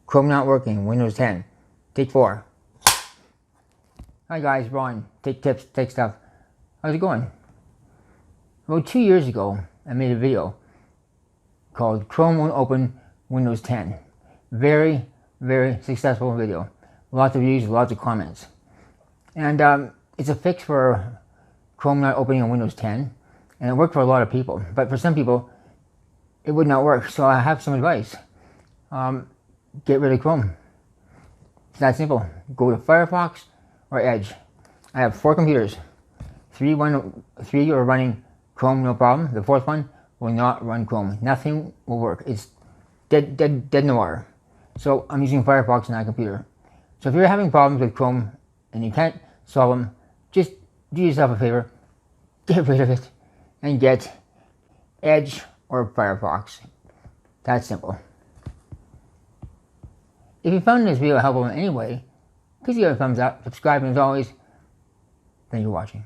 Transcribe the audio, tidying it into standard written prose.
Chrome not working, Windows 10. Take 4. Hi guys, Ron. Take tips, take stuff. How's it going? About 2 years ago, I made a video called Chrome won't open Windows 10. Very, very successful video. Lots of views, lots of comments. And it's a fix for Chrome not opening on Windows 10. And it worked for a lot of people. But for some people, it would not work. So I have some advice. Get rid of Chrome. It's that simple. Go to Firefox or Edge. I have 4 computers. 3 are running Chrome, no problem. The 4th one will not run Chrome. Nothing will work. It's dead in the water. So I'm using Firefox on that computer. So if you're having problems with Chrome and you can't solve them, just do yourself a favor. Get rid of it and get Edge or Firefox. That's simple. If you found this video helpful in any way, please give it a thumbs up, subscribe, and as always, thank you for watching.